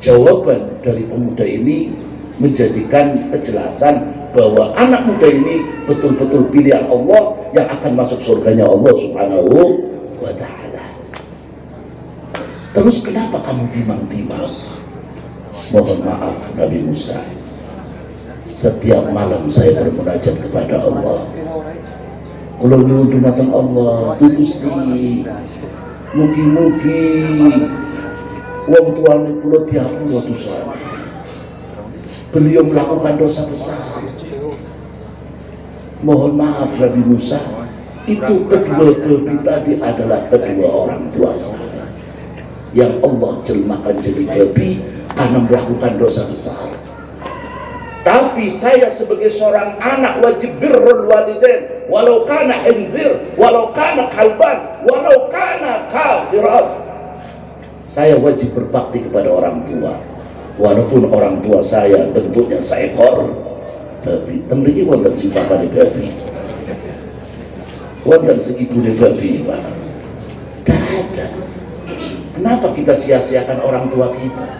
Jawaban dari pemuda ini menjadikan kejelasan bahwa anak muda ini betul-betul pilihan Allah yang akan masuk surganya Allah Subhanahu wa ta'ala. Terus kenapa kamu timang-timang? Mohon maaf Nabi Musa, setiap malam saya bermunajat kepada Allah. Kalau nyuwun dumateng Allah, tu Gusti, mugi-mugi wong tuane kula diampura dosane. Beliau melakukan dosa besar. Mohon maaf Nabi Musa, itu kedua babi tadi adalah kedua orang tua saya yang Allah jelmakan jadi babi karena melakukan dosa besar. Tapi saya sebagai seorang anak wajib birrul walidain, walau kana khinzir, walau kana kalban, walau kana kafirat. Saya wajib berbakti kepada orang tua, walaupun orang tua saya bentuknya seekor babi. Temriki wonten sifat babi, wonten segibune babi, Pak. Tidak ada. Kenapa kita sia-siakan orang tua kita?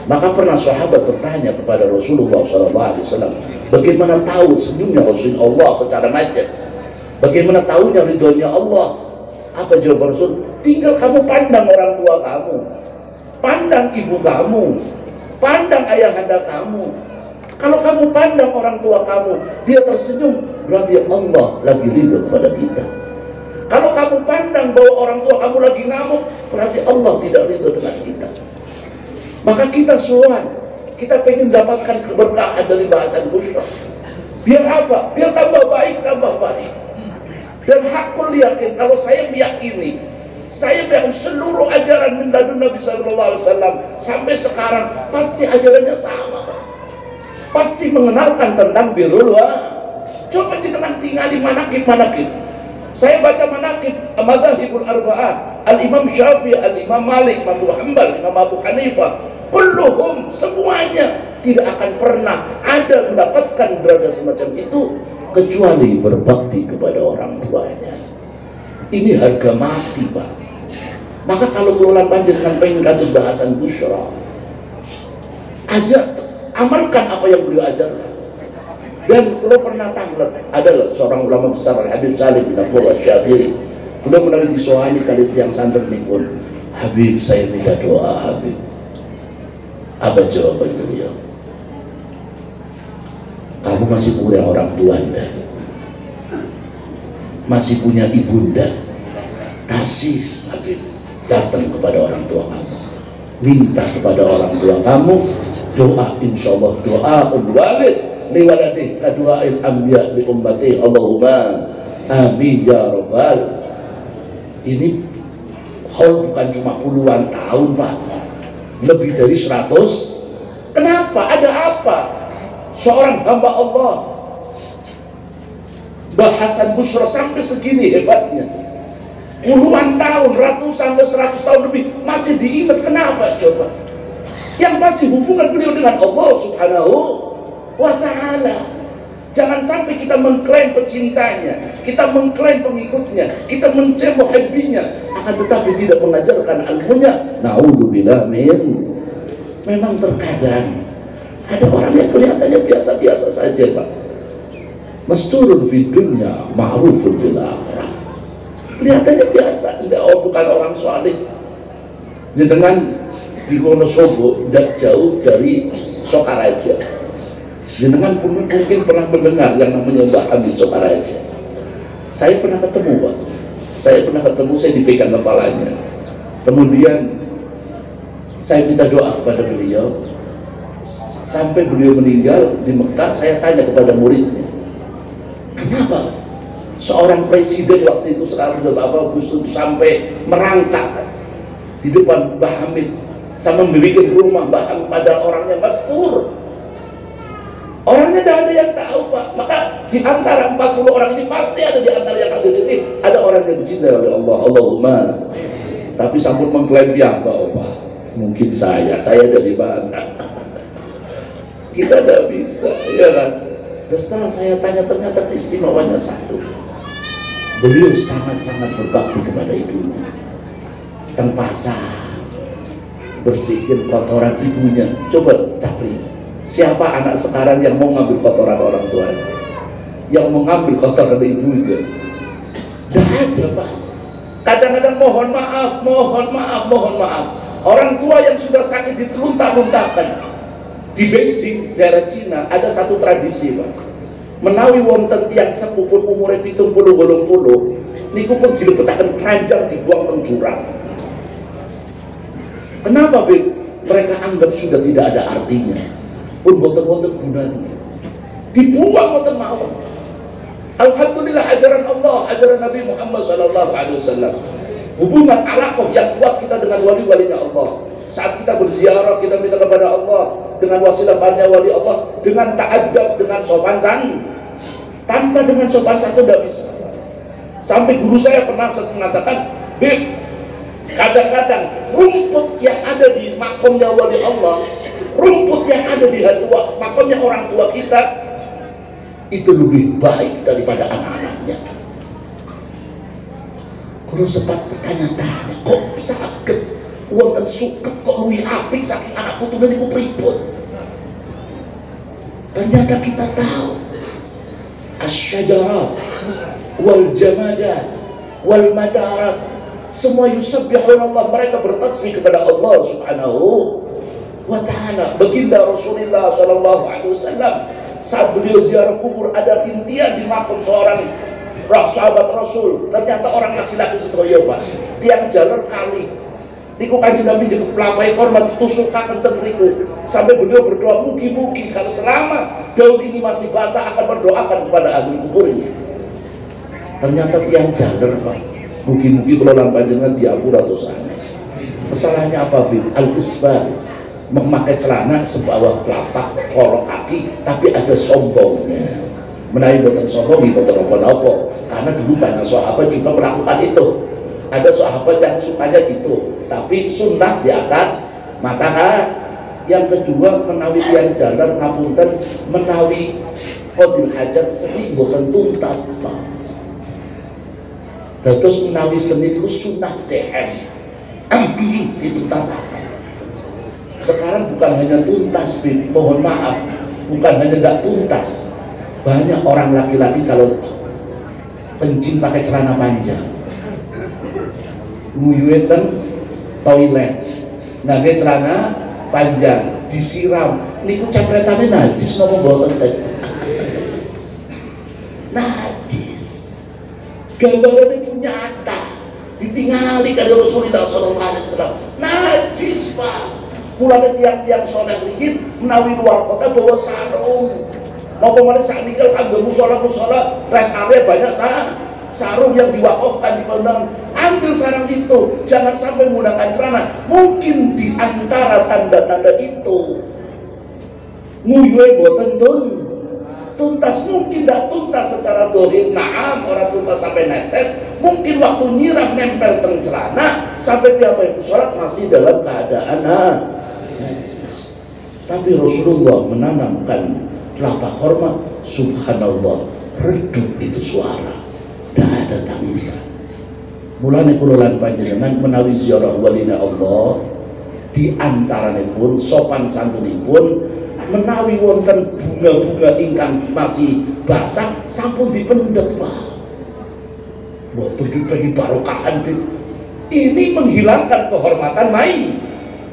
Maka pernah sahabat bertanya kepada Rasulullah SAW, bagaimana tahu senyumnya Rasulullah secara majas? Bagaimana tahunya ridhonya Allah? Apa jawaban Rasul? Tinggal kamu pandang orang tua kamu, pandang ibu kamu, pandang ayahanda kamu. Kalau kamu pandang orang tua kamu, dia tersenyum, berarti Allah lagi ridho kepada kita. Kalau kamu pandang bahwa orang tua kamu lagi ngamuk, berarti Allah tidak ridho dengan kita. Maka kita sowan, kita pengen mendapatkan keberkahan dari bahasan Busyra. Biar apa? Biar tambah baik, tambah baik. Dan hakul yakin, kalau saya meyakini, saya meyakini seluruh ajaran min ladun Nabi SAW sampai sekarang pasti ajarannya sama, Pak. Pasti mengenalkan tentang birrul walidain. Coba jenengan tinggal di manakib-manakib. Saya baca manakib madzhabul arba'ah, Al-Imam Syafi'i, Al-Imam Malik, Imam Hanbal, Imam Abu Hanifah, kulluhum, semuanya tidak akan pernah ada mendapatkan derajat semacam itu kecuali berbakti kepada orang tuanya. Ini harga mati, Pak. Maka kalau kelolaan panjenengan pengen kados bahasan Busyra, amalkan apa yang beliau ajarkan. Dan kalau pernah tanglet, adalah seorang ulama besar Habib Salim bin Abdullah Syadiri. Beliau menarik disohani kali yang santer nih pun, Habib saya minta doa Habib. Apa jawaban beliau? Kamu masih punya orang tua Anda, masih punya ibunda. Kasih Habib, datang kepada orang tua kamu, minta kepada orang tua kamu doa, insya Allah doa walid liwaladih kadu'ail anbiya li ummati Allahumma amin ya rabbal. Ini hal bukan cuma puluhan tahun, Pak, lebih dari 100. Kenapa? Ada apa? Seorang hamba Allah bahasan Busyra sampai segini hebatnya, puluhan tahun, ratusan sampai 100 tahun lebih masih diingat. Kenapa coba? Yang pasti hubungan beliau dengan Allah Subhanahu wa ta'ala. Jangan sampai kita mengklaim pecintanya, kita mengklaim pengikutnya, kita mencem muhibbinya, akan tetapi tidak mengajarkan ilmunya. Na'udzubillah min. Memang terkadang ada orang yang kelihatannya biasa-biasa saja, Pak. Masturun fid dunya, ma'rufun fil akhirah. Kelihatannya biasa, bukan orang saleh. Jenengan di Wonosobo tidak jauh dari Sokaraja. Jenengan pun mungkin pernah mendengar yang namanya Mbah Hamid Sokaraja. Saya pernah ketemu, Pak. Saya dipegang kepalanya. Kemudian saya minta doa kepada beliau. Sampai beliau meninggal di Mekah, saya tanya kepada muridnya, kenapa seorang presiden waktu itu sekarang Gus Dur sampai merangkak di depan Mbah Hamid sama membuat rumah Mbah Hamid, pada orangnya mastur. Orangnya tidak ada yang tahu, Pak. Maka di antara 40 orang ini pasti ada di antara yang hadir ini ada orang yang dicintai oleh Allah. Allahumma. Tapi sampun mengklaim dia, Pak. Mungkin saya dari mana? Kita tidak bisa, ya kan? Dan setelah saya tanya, ternyata istimewanya satu. Beliau sangat-sangat berbakti kepada ibunya. Teng pasar, bersihin kotoran ibunya. Coba capri, siapa anak sekarang yang mau ngambil kotoran orang tuanya, yang mengambil kotoran ibunya? Tidak ada, Pak. Kadang-kadang mohon maaf, mohon maaf, mohon maaf. Orang tua yang sudah sakit diteluntak-luntahkan. Di Beijing, daerah Cina, ada satu tradisi, Pak. Menawi wonten tiang sepuh pun umurnya 70-80, niku pun dilebetaken keranjang dibuang teng jurang. Kenapa, Beb? Mereka anggap sudah tidak ada artinya, pun boten-boten gunanya. Dibuang boten mawon. Alhamdulillah ajaran Allah, ajaran Nabi Muhammad SAW. Hubungan alaqah yang kuat kita dengan wali-walinya Allah. Saat kita berziarah, kita minta kepada Allah dengan wasilah banyak wali Allah, dengan ta'adab, dengan sopan santun. Tanpa dengan sopan santun tidak bisa. Sampai guru saya pernah mengatakan, Beb, kadang-kadang rumput yang ada di makomnya wali Allah, rumput yang ada di makomnya orang tua kita, itu lebih baik daripada anak-anaknya. Kalau sempat bertanya-tanya, kok sakit, wonten suket kok luwih apik saking anak putune niku pripun? Ternyata kita tahu asy-syajarat wal jamadat wal madarat semua yusabbihuna Allah, mereka bertasbih kepada Allah Subhanahu wa ta'ala. Baginda Rasulullah SAW saat beliau ziarah kubur, ada rintian di makam seorang sahabat Rasul. Ternyata orang laki-laki sedaya, Pak, tiang jalan kali niku kanjeng Nabi jeung pelapai hormat ditusukaken teng mriku sampai beliau berdoa, mugi-mugi kalau selama daun ini masih basah akan berdoakan kepada ahli kuburnya. Ternyata tiang jaler, Pak, mugi-mugi kula lan panjenengan diapura dosane. Kesalahannya apa, Bib? Al-isbal, memakai celana sebawah telapak kolok kaki, tapi ada sombongnya. Menawi boten sombong, boten apa-apa. Karena dulu banyak sahabat juga melakukan itu. Ada sahabat yang sukanya gitu, tapi sunnah di atas mata kan. Yang kedua, menawi yang jalan ngapunten, menawi qadil hajat seni boten tuntas, Pak. Terus menawi seni itu sunnah DM dituntasaken. Sekarang bukan hanya tuntas, Bib, mohon maaf, bukan hanya tidak tuntas. Banyak orang laki-laki kalau kencing pakai celana panjang, nguyuetan toilet, nggak celana panjang, disiram, niku cepretannya najis nopo boten teh. Najis. Gambarannya pun nyata, ditingali kali Rasulullah SAW. Najis, Pak. Mulai tiang-tiang soleh rigid menawi luar kota bawa sarung. Mau kemarin saat nikah kanggo musola rest area banyak sarung yang diwakafkan di pondok. Ambil sarung itu, jangan sampai menggunakan celana. Mungkin di antara tanda-tanda itu nguyuhe boten tuntas, mungkin tidak tuntas secara dohir, naam orang tuntas sampai netes, mungkin waktu nyiram nempel teng celana sampai tiap hari sholat masih dalam keadaan najis. Tapi Rasulullah menanamkan telapak hormat, subhanallah, redup itu suara, tidak ada tangisan. Mulane kula lan panjenengan menawi ziarah walina Allah, di antaranipun sopan santunipun menawi wonten bunga-bunga ingkang masih basah sampun dipendet, Pak. Waktu dibagi barokahan, ini menghilangkan kehormatan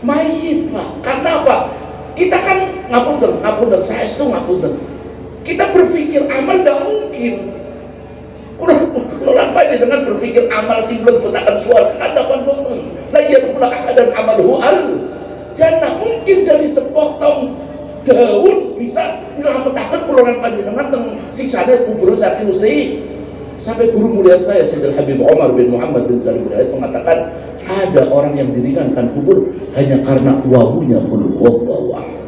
mayit, Pak. Karena apa? Kita kan ngapunten, saya itu ngapunten. Kita berpikir amal tidak mungkin. Kulah banyak dengan berpikir amal sih belum betakan suara kadapan boten. La yadkhulu ahadan amaluhu al jannah. Mungkin dari sepotong daun bisa nyelametkan pulangan panjenengan teng siksane kubur Zaki Gusti. Sampai guru mulia saya Sayyidul Habib Umar bin Muhammad bin Salim bin Haid mengatakan, ada orang yang diringankan kubur hanya karena wawunya qul huwallahu ahad.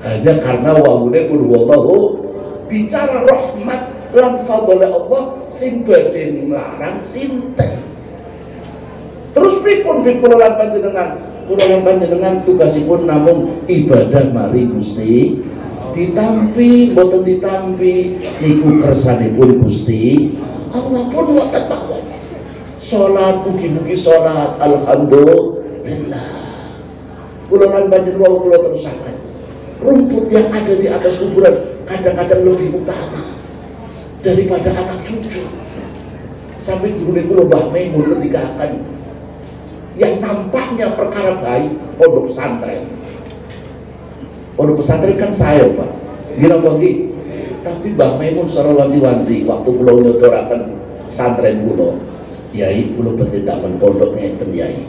Hanya karena wawunya qul huwallahu. Bicara rahmat lan fadhole Allah sing badhe nglarang sinten. Terus pripun kula lan panjenengan tugasipun namung ibadah mari Gusti, ditampi boten ditampi niku kersanipun Gusti Allah pun ngoten mawon. Sholat, mugi-mugi sholat, alhamdulillah. Kulolan banjir walau kulo terusakan. Rumput yang ada di atas kuburan kadang-kadang lebih utama daripada anak cucu. Sampai guru-guru Mbah Maimun ketika akan yang nampaknya perkara baik pondok pesantren. Pondok pesantren kan saya Pak, gila bagi. Tapi Mbah Maimun secara wanti-wanti waktu kulo nyodorakan pesantren kulo, yai kulo bertindakan pondok ngeten yai,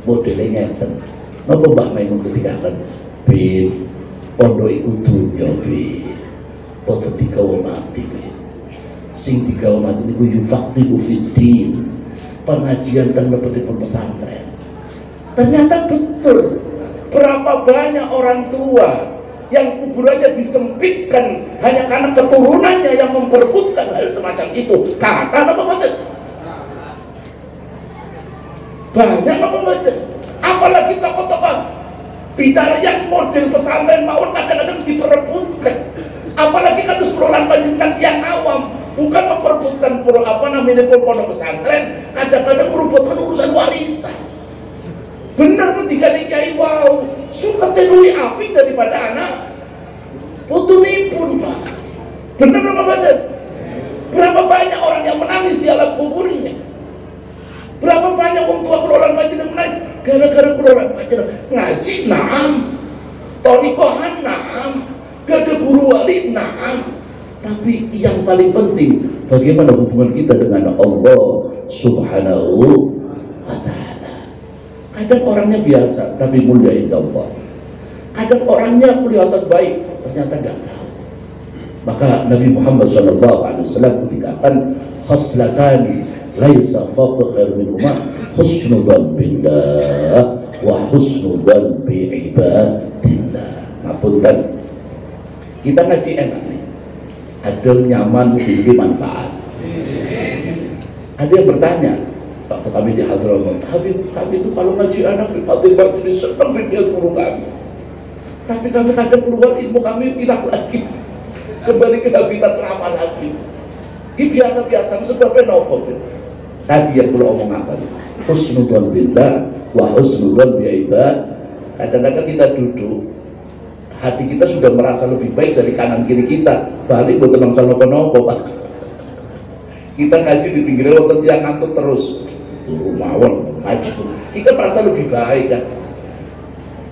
modelnya ngeten. Napa Mbah Maimun ketika kan Bib pondok iku dunya Bib boten digawa mati Bib sing digawa mati niku yufaqihu fiddin pengajian teng lebetipun pesantren. Ternyata betul berapa banyak orang tua yang kuburannya disempitkan hanya karena keturunannya yang memperebutkan hal semacam itu. Kata apa macam banyak apa macam. Apalagi tokoh-tokoh bicara yang model pesantren mawon kadang-kadang diperebutkan. Apalagi kados kulolan panjenengan yang awam bukan memperebutkan pondok pesantren, kadang-kadang merebutkan urusan warisan. Benar ketika dikiai wow suka tenui api daripada anak putunipun Pak. Benar apa betul? Berapa banyak orang yang menangis di alam kuburnya? Berapa banyak orang tua kulolan panjenengan menangis gara-gara kulolan panjenengan ngaji naam, torikohan naam, gada guru wali naam. Tapi yang paling penting bagaimana hubungan kita dengan Allah Subhanahu wa ta'ala. Kadang orangnya biasa tapi mulia indah Allah. Kadang orangnya kelihatan baik ternyata tidak tahu. Maka Nabi Muhammad SAW ketika akan khaslatani laisa fawqa khair minhuma husnul dzan billah wa husnul dzan bi ibadillah. Ngapunten. Kita ngaji enak nih. Adem, nyaman, memiliki manfaat. Ada yang bertanya, waktu kami di Hadramaut, Habib, kami itu kalau ngaji anak di Fatimah jadi senang lihat guru kami. Tapi kami kadang keluar ilmu kami hilang lagi, kembali ke habitat lama lagi. Ini biasa-biasa sebabnya nopo. Tadi yang perlu omong apa? Husnudzon billah wa husnudzon bi ibad. Kadang-kadang kita duduk, hati kita sudah merasa lebih baik dari kanan kiri kita. Balik buat tenang sama nopo Pak. Kita ngaji di pinggir wonten yang ngantuk terus. Guru mawon ngaji. Kita merasa lebih baik kan.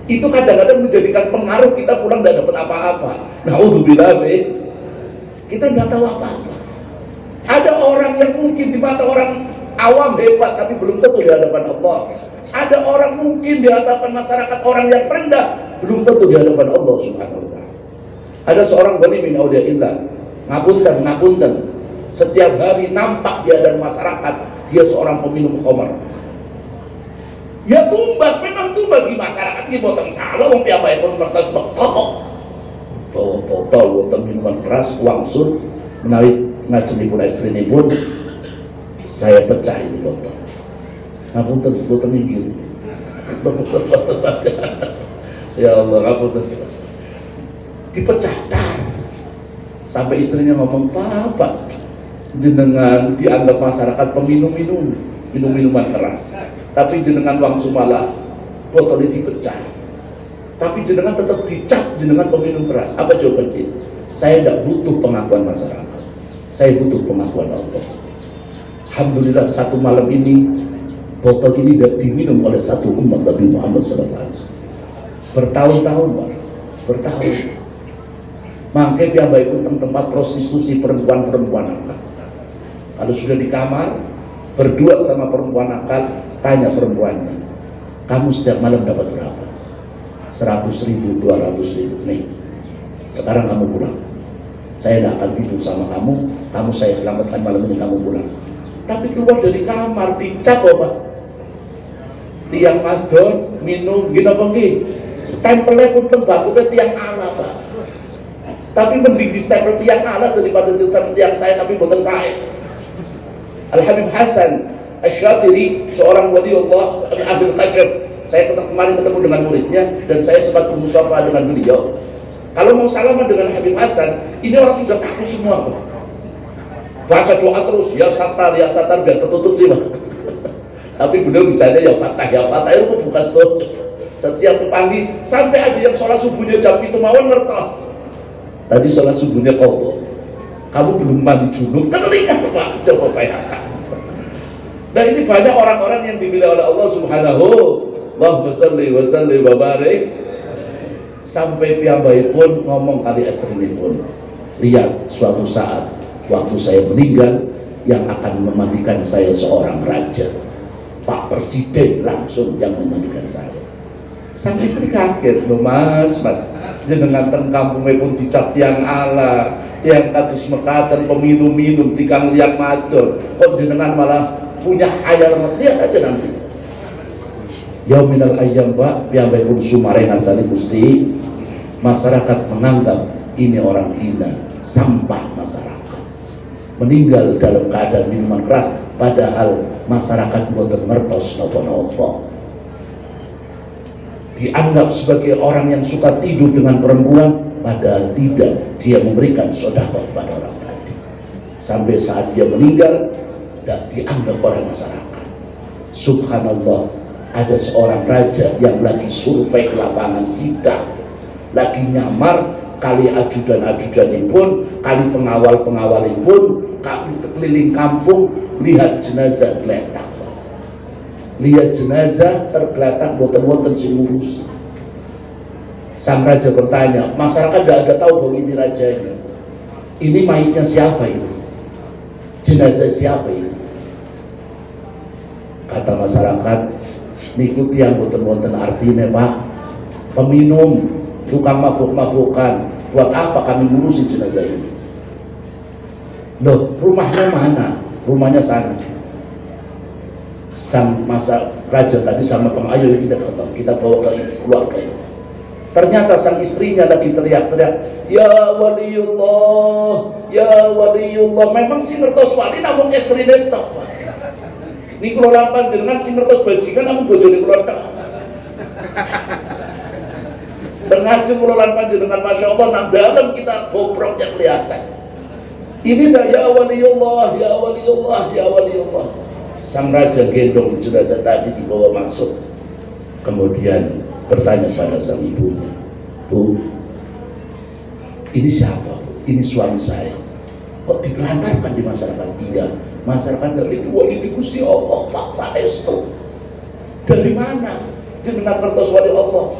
Itu kadang-kadang menjadikan pengaruh kita pulang tidak dapat apa-apa. Naudzubillah kita nggak tahu apa-apa. Ada orang yang mungkin di mata orang awam hebat tapi belum tentu di hadapan Allah. Ada orang mungkin di hadapan masyarakat orang yang rendah belum tentu di hadapan Allah Subhanahu wa ta'ala. Ada seorang wali min auliyaillah, ngapunten, setiap hari nampak di hadapan masyarakat dia seorang peminum khamar. Ya tumbas, memang tumbas di masyarakat ini boten salah wong piyambake pun mertos bekok. Bawa botol wonten minuman keras wangsul menawi ngajenipun istrinipun saya pecah ini botol. Ngapunten boten minggir. Ya Allah, ngapunten. Dipecah dar. Sampai istrinya ngomong, "Papa, jenengan dianggap masyarakat peminum minuman keras. Tapi jenengan langsung malah botolnya dipecah. Tapi jenengan tetap dicap jenengan peminum keras." Apa jawabannya? Saya tidak butuh pengakuan masyarakat. Saya butuh pengakuan Allah. Alhamdulillah satu malam ini botol ini diminum oleh satu umat Nabi Muhammad SAW. Bertahun-tahun Pak, bertahun. Mangke piyambake pun tempat prostitusi perempuan-perempuan nakal. Kalau sudah di kamar berdua sama perempuan nakal, tanya perempuannya, "Kamu setiap malam dapat berapa?" 100.000, 200.000. Nih, sekarang kamu pulang. Saya tidak akan tidur sama kamu saya selamatkan malam ini, kamu pulang. Tapi keluar dari kamar dicap Pak. Tiang madon minum gini apa nggih? Stempelnya pun tembakau ke tiang ala Pak. Tapi mending di stempel tiang ala daripada di stempel tiang saya tapi bukan saya. Al-Habib Hasan Asy-Syatiri, seorang wali Allah Abdul Qadir. Saya kemarin ketemu dengan muridnya dan saya sempat bermusyawarah dengan beliau. Kalau mau salaman dengan Habib Hasan, ini orang sudah kaku semua Pak. Baca doa terus, ya satar biar tertutup sih Pak. Tapi beliau bicaranya ya Fatah itu bukan stop. Setiap pagi sampai ada yang sholat subuhnya jam itu mawon ngertos. Tadi sholat subuhnya kotor. Kamu belum mandi junub, terlihat Pak, coba bayangkan. Nah ini banyak orang-orang yang dipilih oleh Allah Subhanahu Allahumma sholli wa sallim wa barik. Sampai piyambai pun ngomong kali estrini pun, lihat suatu saat waktu saya meninggal yang akan memandikan saya seorang raja, Pak Presiden langsung yang memandikan saya. Sampai istri kaget, loh mas jenengan ten kampungnya pun dicap tiang ala, tiang kados mekaten pemilu-minum tikang liang madon, kok jenengan malah punya hayal. Lihat aja nanti yauminal ayyam Pak, piyambai pun sumarengan sani Gusti, masyarakat menganggap ini orang hina, sampah masyarakat, meninggal dalam keadaan minuman keras, padahal masyarakat boten ngertos nopo-nopo, dianggap sebagai orang yang suka tidur dengan perempuan, padahal tidak, dia memberikan sedekah kepada orang tadi. Sampai saat dia meninggal tidak dianggap oleh masyarakat. Subhanallah, ada seorang raja yang lagi survei ke lapangan sidang, lagi nyamar kali ajudan-ajudan pun, kali pengawal-pengawal pun, kali keliling kampung, lihat jenazah geletak, lihat jenazah tergeletak, boten-boten si ngurus. Sang raja bertanya, masyarakat tidak ada tahu bahwa ini rajanya, ini mayitnya siapa ini, jenazah siapa ini? Kata masyarakat, niku tiang boten-boten artinya Pak, peminum, tukang mabuk-mabukan, buat apa kami ngurusin jenazah ini? Loh, rumahnya mana? Rumahnya sana. Sang raja tadi sama pengayo kita ketemu, kita bawa ke keluarga ini. Ternyata sang istrinya lagi teriak-teriak, ya waliullah, ya waliullah. Memang si ngertos wali namun istri netok Pak. Ini kelolaan panjenengan si ngertos bajingan namun bojone kula tok. Dengaji kelolaan panjenengan Masya Allah, nah dalam kita gobroknya kelihatan. Ini dah ya waliullah, ya waliullah, ya waliullah. Sang raja gendong jenazah tadi dibawa masuk, kemudian bertanya pada sang ibunya, Bu, ini siapa? Ini suami saya. Kok ditelantarkan di masyarakat? Iya, masyarakat dari dua ini Gusti Allah Pak saestu. Dari mana jenengan kertos wali Allah?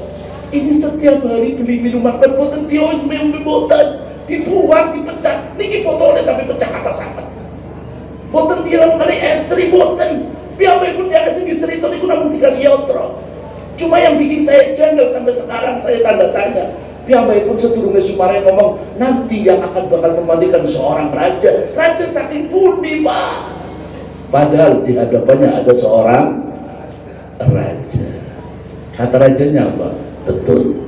Ini setiap hari beli minuman kan boten diombe boten, dibuang, dipecat. Niki botolnya sampai pecah kata sangat. Boten tiram kali estri boten. Piyambai pun dia kasih cerita niku namun dikasih yotro. Cuma yang bikin saya janggal sampai sekarang saya tanda tanya. Piyambai pun sedurunge Sumare ngomong nanti yang akan bakal memandikan seorang raja. Raja saking pundi Pak? Padahal di hadapannya ada seorang raja. Kata rajanya apa? Betul,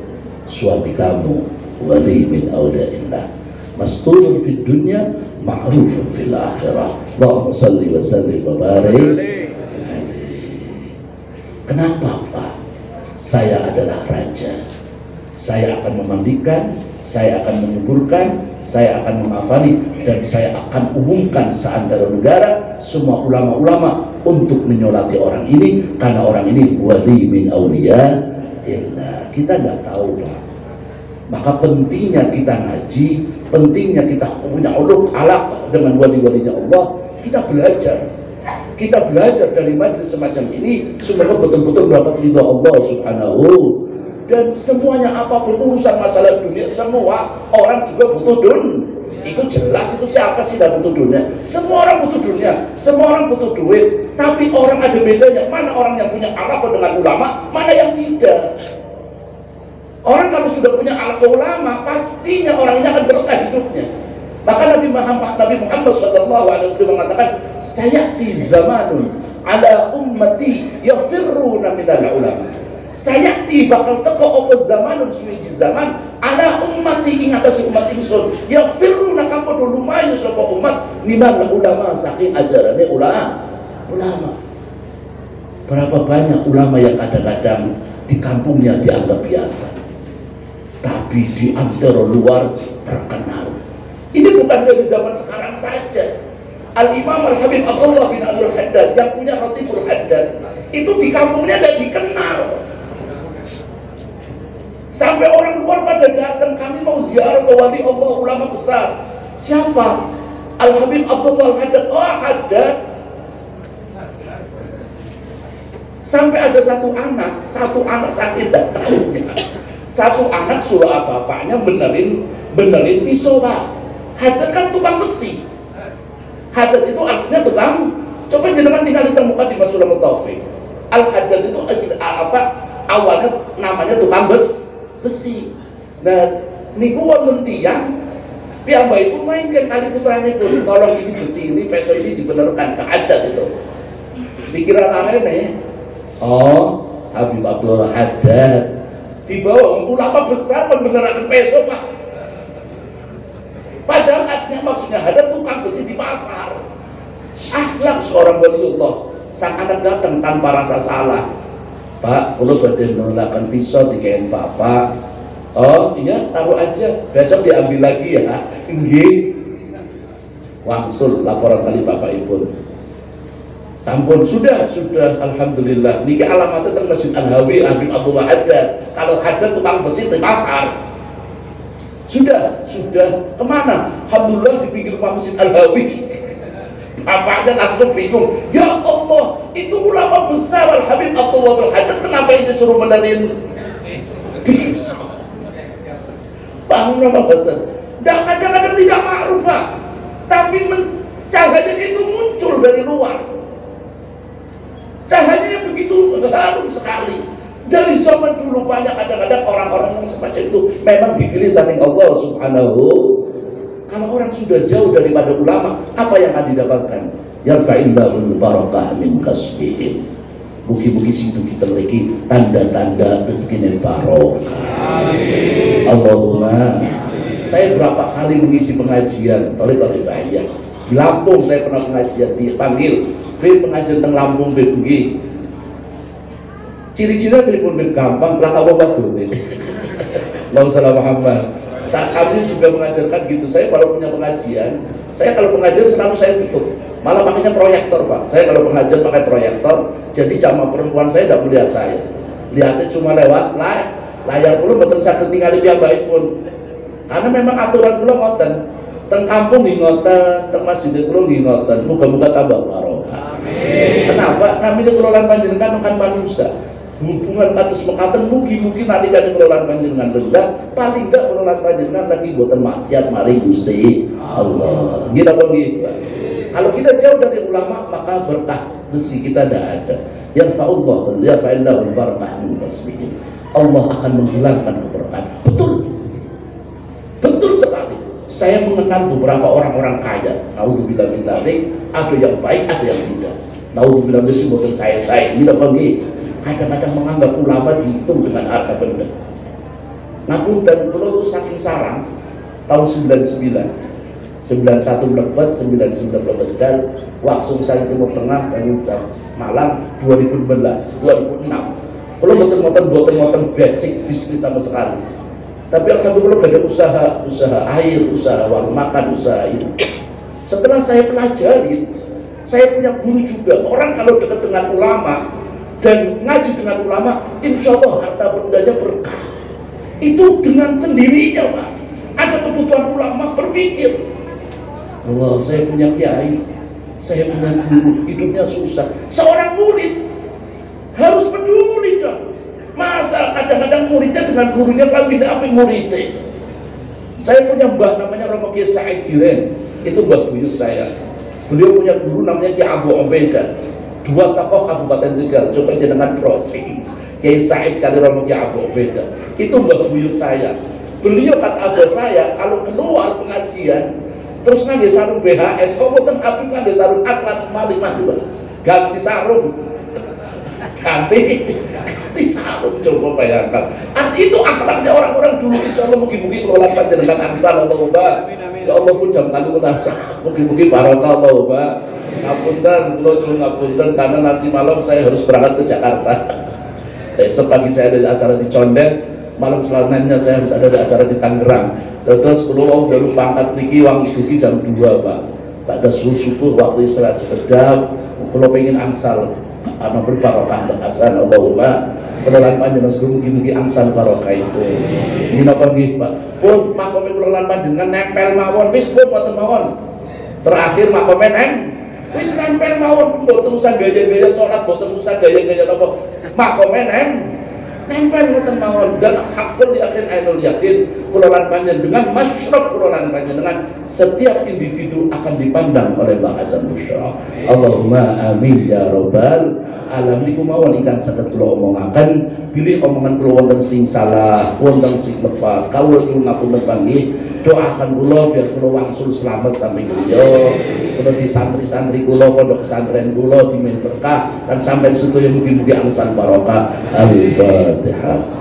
suami kamu wali min awliyaillah, masturun fid dunya, ma'rufun fil akhirah. Allahumma salli wa sallim wa barik. Kenapa Pak? Saya adalah raja. Saya akan memandikan, saya akan menguburkan, saya akan mengafani, dan saya akan umumkan seantero negara semua ulama-ulama untuk menyolati orang ini, karena orang ini wali min awliya illah. Kita nggak tahu Pak. Maka pentingnya kita ngaji, pentingnya kita punya uluk alaq dengan wali-walinya Allah. Kita belajar dari majelis semacam ini, semoga betul-betul mendapat ridha Allah Subhanahu. Dan semuanya apapun urusan masalah dunia, semua orang juga butuh itu jelas. Itu siapa sih tidak butuh dunia? Semua orang butuh dunia, semua orang butuh duit. Tapi orang ada bedanya, mana orang yang punya alaqah dengan ulama, mana yang tidak. Orang kalau sudah punya alaqah ulama, pastinya orang ini akan berkah hidupnya. Maka Nabi Muhammad SAW mengatakan, sayati zamanun ala ummati yafirruna minal ulama. Sayati bakal teko opo zamanun suwiji zaman ala ummati ing atase umat ingsun yafirruna kang padha lumayu sapa umat minal ulama saking ajarane ulama. Berapa banyak ulama yang kadang-kadang di kampungnya dianggap biasa, tapi di antara luar terkenal. Ini bukan dari zaman sekarang saja. Al-Imam Al-Habib Abdullah bin Abdul Haddad yang punya Ratibul Haddad, itu di kampungnya tidak dikenal. Sampai orang luar pada datang, kami mau ziarah ke wali Allah, ulama besar. Siapa? Al-Habib Abdullah Al-Haddad. Oh, Haddad. Sampai ada satu anak saya tidak tahu ya. Satu anak suruh bapaknya benerin pisau, Pak. Haddad kan tukang besi. Haddad itu artinya tukang. Coba jenengan tinggal ditemukan di Mas Sulamul Taufik. Al-Haddad itu awalnya namanya tukang besi. Nah, niku wonten tiyang piyambak iku mainkan kali putrane pun tolong ini besi ini peso ini dibenerkan ke Haddad itu. Pikiran arene, oh, Habib Abdul Haddad dibawa ulama besar membenerkan peso, Pak. Padahal artinya maksudnya Haddad tukang besi di pasar. Akhlak seorang waliullah. Sang anak datang tanpa rasa salah. Pak, kalau badai menolakan pisau dikain bapak. Oh iya, taruh aja, besok diambil lagi ya. Nggih. Wangsul laporan kali bapak ibu. Sampun sudah, alhamdulillah. Niki alamatnya teng Masjid Al-Hawi Habib Abdullah Haddad. Kalau Haddad tukang besi di pasar. Sudah. Kemana? Alhamdulillah di pinggir Masjid Al-Hawi. Bapaknya langsung bingung. Ya Allah, itu ulama besar Al-Habib Abdullah Al-Haddad, kenapa itu suruh menerin pisau? Bangun apa betul? Dan kadang-kadang tidak ma'ruf, Pak. Tapi cahayanya itu muncul dari luar. Cahayanya begitu harum sekali. Dari zaman dulu banyak kadang-kadang orang-orang yang semacam itu memang dipilih dari Allah Subhanahu. Kalau orang sudah jauh daripada ulama, apa yang akan didapatkan? Yarfa'illahu barakah min kasbihim. Mugi-mugi situ kita lagi tanda-tanda rezekinya barokah. Allahumma. Saya berapa kali mengisi pengajian oleh Taifahiyah di Lampung. Saya pernah pengajian dipanggil pengajian teng Lampung BPG. Ciri-cirinya telepon gampang lah kamu batu. Allahumma shalli Muhammad. Saat kami sudah mengajarkan gitu, saya kalau punya pengajian, saya kalau pengajian selalu saya tutup, malah pakainya proyektor, Pak. Saya kalau pengajian pakai proyektor, jadi jamaah perempuan saya tidak melihat saya, lihatnya cuma lewat layar pun, betul saya ketinggalan dia baik pun, karena memang aturan dulu ngoten, teng kampung ngoten, teng masjid dulu ngoten, muka-muka tambah barokah. Kenapa? Namanya kelolaan panjenengan kan manusia. Hubungan katus mekaten mugi-mugi nanti kan kelolaan panjenengan rendah, paling enggak kelolaan panjenengan lagi buatan maksiat mari Gusti Allah. Gitu apa gitu? Kalau kita jauh dari ulama maka berkah besi kita tidak ada. Yang fa'ullah ya fa'illahu barakah min kasbihim. Allah akan menghilangkan keberkahan. Betul sekali. Saya mengenal beberapa orang-orang kaya. Naudzubillah min dzalik, ada yang baik, ada yang tidak. Naudzubillah min dzalik, saya gitu apa gitu? Kadang-kadang menganggap ulama dihitung dengan harta benda. Ngapunten kula saking sarang tahun 99, 91 mlebet, 99 mlebet waktu saya Timur Tengah dan Malang 2015, 2006. Kula mboten basic bisnis sama sekali. Tapi alhamdulillah ada usaha air, usaha warung makan, usaha ini. Setelah saya pelajari, saya punya guru juga. Orang kalau dekat dengan ulama dan ngaji dengan ulama, insya Allah harta bendanya berkah. Itu dengan sendirinya, Pak. Ada kebutuhan ulama berpikir, Allah, saya punya kiai, saya punya guru, hidupnya susah. Seorang murid harus peduli dong. Masa kadang-kadang muridnya dengan gurunya kan beda apa muridnya. Saya punya mbah namanya Romo Kiai Said Giren, itu mbah buyut saya. Beliau punya guru namanya Kiai Abu Ubaidah. Dua tokoh Kabupaten Tegal, coba dengan browsing Kiai Said kali Romo Kiai Abu Ubaidah. Itu mbah buyut saya. Beliau kata abah saya, kalau keluar pengajian terus ngangge sarung BHS, kok boten Habib ngangge sarung Atlas 552. Ganti sarung. Ganti sarung, coba bayangkan. Itu akhlaknya orang-orang dulu. Insyaallah mugi-mugi kelola panjenengan angsal Allahumma. Ya Allah pun jam kali menasah. Mugi-mugi barokah Allahumma. Ngapunten, kula nyuwun ngapunten karena nanti malam saya harus berangkat ke Jakarta. Besok pagi saya ada acara di Condet, malam selanjutnya saya harus ada acara di Tangerang. Terus kula baru pangkat niki wangi dugi jam 2, Pak. Pada subuh waktu istirahat sekedap, kula pengen angsal ana berbarokah bahasan Allahumma kelolaan panjenengan seluruh mugi-mugi angsal barokah itu. Ini napa nggih Pak? Pun makome kelolaan panjenengan nempel mawon wis pun mboten mawon. Terakhir makome wis nempel mawon, mboten usah gaya-gaya salat, mboten usah gaya-gaya napa. Makome nempel ngoten mawon. Dan hakul yakin ainul yakin kelolaan panjenengan masyrab kelolaan panjenengan setiap individu akan dipandang oleh bahasan musyrah. Allahumma amin ya rabbal alamin. Niku mawon ingkang saged kula omongaken, pilih omongan kula wonten sing salah, wonten sing tepat, kawula nyuwun ngapunten panggih. Doakan kula biar kula wangsul selamat sampai griya. Kula di santri-santri kula, pondok pesantren kula dimen berkah dan sampai sedaya mugi-mugi angsal barokah. Al-Fatihah.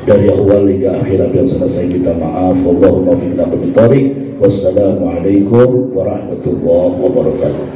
Dari awal hingga akhir yang selesai kita maaf. Allahumma fiqna bimitarik. Wassalamualaikum warahmatullahi wabarakatuh.